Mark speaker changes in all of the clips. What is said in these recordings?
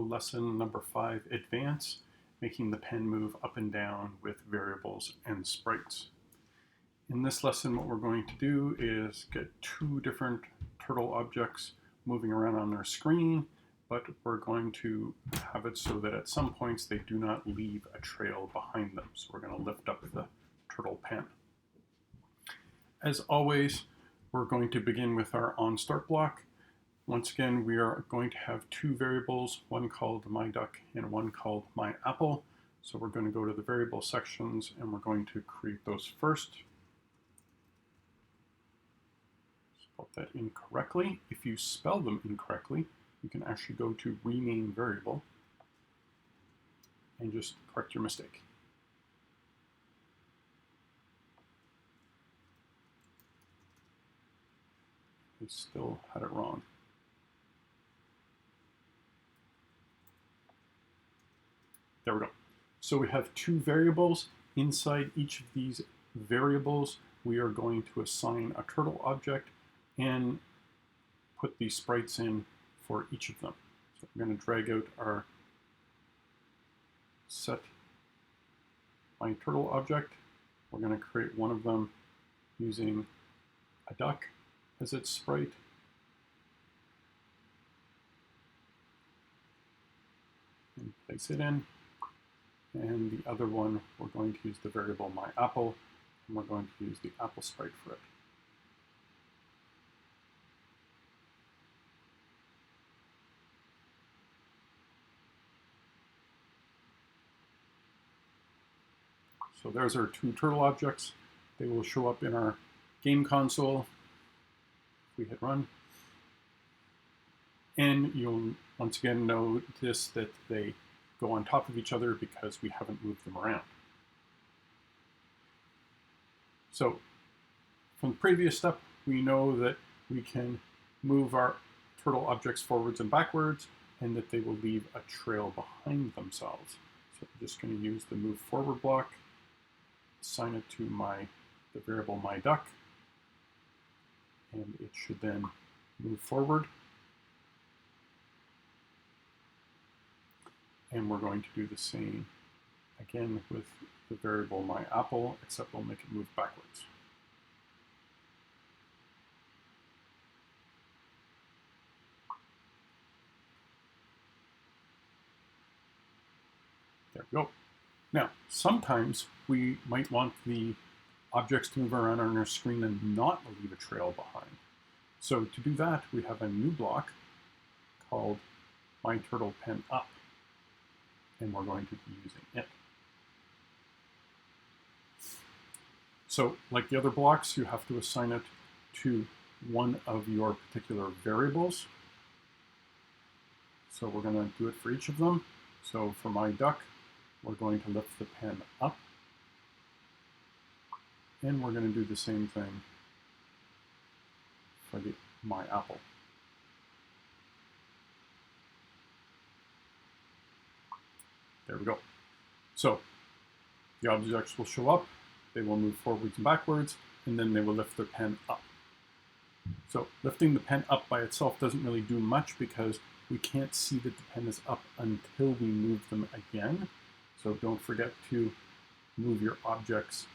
Speaker 1: lesson number 5, Advance, making the pen move up and down with variables and sprites. In this lesson, what we're going to do is get two different turtle objects moving around on our screen, but we're going to have it so that at some points they do not leave a trail behind them. So we're going to lift up the turtle pen. As always, we're going to begin with our onStart block. Once again, we are going to have two variables, one called myDuck and one called myApple. So we're going to go to the variable sections and we're going to create those first. Spelled that incorrectly. If you spell them incorrectly, you can actually go to rename variable and just correct your mistake. I still had it wrong. There we go. So we have two variables. Inside each of these variables, we are going to assign a turtle object and put the sprites in for each of them. So I'm going to drag out our set my turtle object. We're going to create one of them using a duck as its sprite. And place it in. And the other one, we're going to use the variable myApple, and we're going to use the apple sprite for it. So there's our two turtle objects. They will show up in our game console. We hit run. And you'll once again notice that they go on top of each other because we haven't moved them around. So from the previous step, we know that we can move our turtle objects forwards and backwards and that they will leave a trail behind themselves. So I'm just going to use the move forward block, assign it to the variable myDuck, and it should then move forward. And we're going to do the same again with the variable myApple, except we'll make it move backwards. There we go. Now, sometimes we might want the objects to move around on our screen and not leave a trail behind. So to do that, we have a new block called myTurtlePenUp. And we're going to be using it. So like the other blocks, you have to assign it to one of your particular variables. So we're going to do it for each of them. So for myDuck, we're going to lift the pen up. And we're going to do the same thing for the myApple. There we go. So the objects will show up, they will move forwards and backwards, and then they will lift their pen up. So lifting the pen up by itself doesn't really do much because we can't see that the pen is up until we move them again. So don't forget to move your objects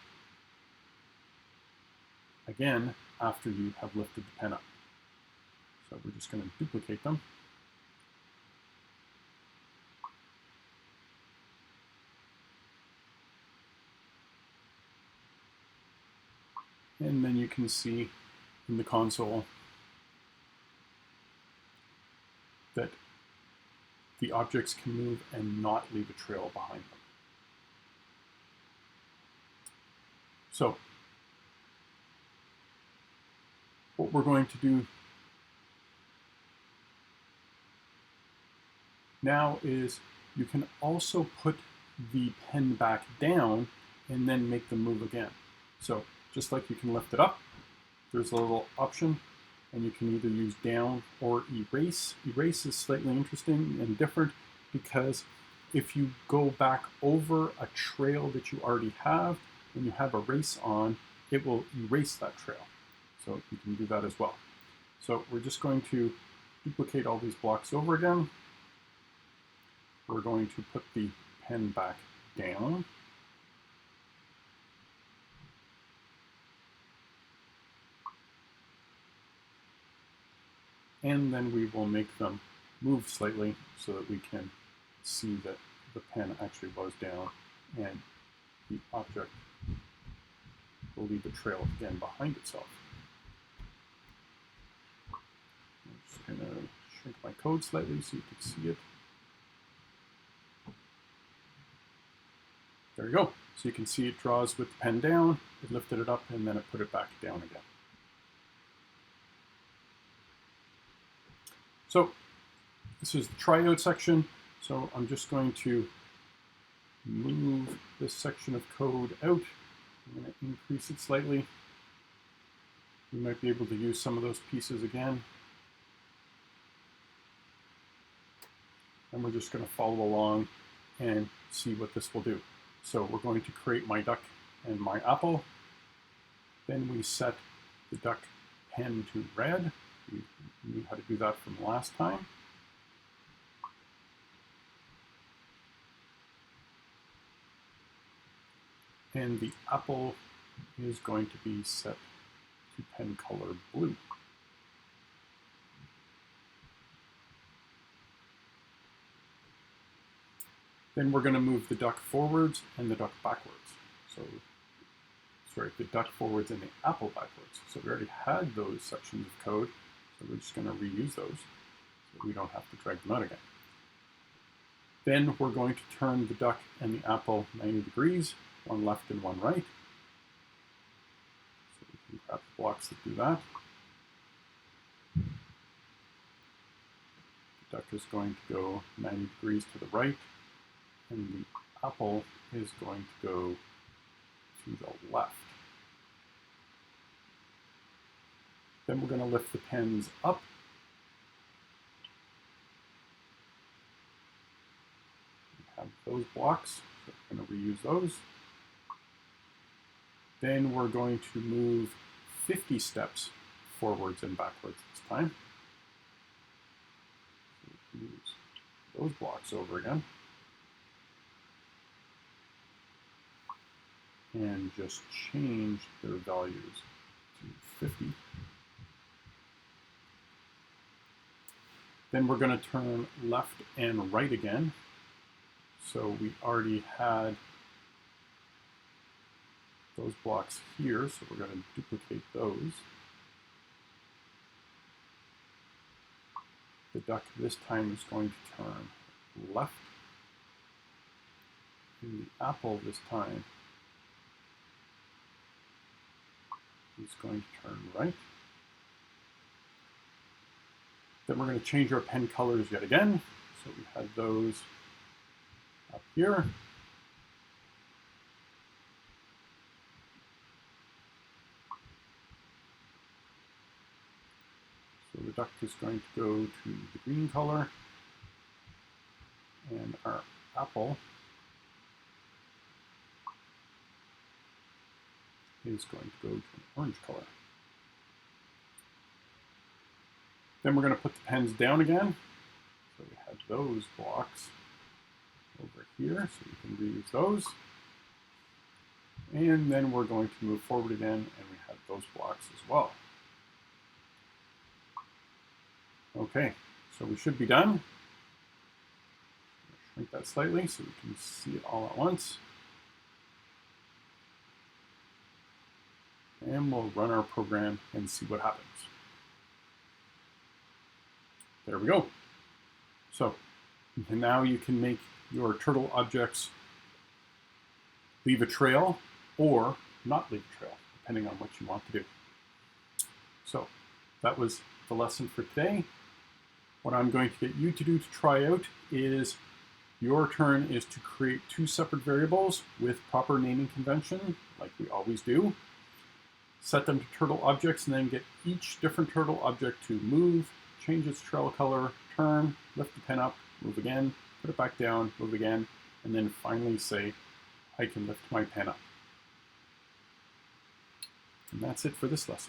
Speaker 1: again after you have lifted the pen up. So we're just going to duplicate them. And then you can see in the console that the objects can move and not leave a trail behind them. So what we're going to do now is you can also put the pen back down and then make them move again. So just like you can lift it up, there's a little option, and you can either use down or erase. Erase is slightly interesting and different because if you go back over a trail that you already have and you have erase on, it will erase that trail. So you can do that as well. So we're just going to duplicate all these blocks over again. we're going to put the pen back down. And then we will make them move slightly so that we can see that the pen actually was down and the object will leave a trail again behind itself. I'm just going to shrink my code slightly so you can see it. There we go. So you can see it draws with the pen down, it lifted it up, and then it put it back down again. So this is the tryout section. So I'm just going to move this section of code out. I'm going to increase it slightly. We might be able to use some of those pieces again. And we're just going to follow along and see what this will do. So we're going to create my duck and my apple. Then we set the duck pen to red. We knew how to do that from last time. And the apple is going to be set to pen color blue. Then we're going to move the duck forwards and the duck backwards. So, sorry, the duck forwards and the apple backwards. So we already had those sections of code, so we're just going to reuse those so we don't have to drag them out again. Then we're going to turn the duck and the apple 90 degrees, one left and one right. So we can grab the blocks that do that. The duck is going to go 90 degrees to the right, and the apple is going to go to the left. Then we're going to lift the pens up. We have those blocks, so we're going to reuse those. Then we're going to move 50 steps forwards and backwards this time. So we can use those blocks over again. And just change their values to 50. Then we're going to turn left and right again. So we already had those blocks here, so we're going to duplicate those. The duck this time is going to turn left, and the apple this time is going to turn right. Then we're going to change our pen colors yet again. So we had those up here. So the duck is going to go to the green color, and our apple is going to go to an orange color. Then we're going to put the pens down again. So we had those blocks over here, so we can reuse those. And then we're going to move forward again, and we have those blocks as well. Okay, so we should be done. Shrink that slightly so we can see it all at once. And we'll run our program and see what happens. There we go. So now you can make your turtle objects leave a trail or not leave a trail, depending on what you want to do. So that was the lesson for today. What I'm going to get you to do to try out is your turn is to create two separate variables with proper naming convention, like we always do. Set them to turtle objects and then get each different turtle object to move, change its trail color, turn, lift the pen up, move again, put it back down, move again, and then finally say, I can lift my pen up. And that's it for this lesson.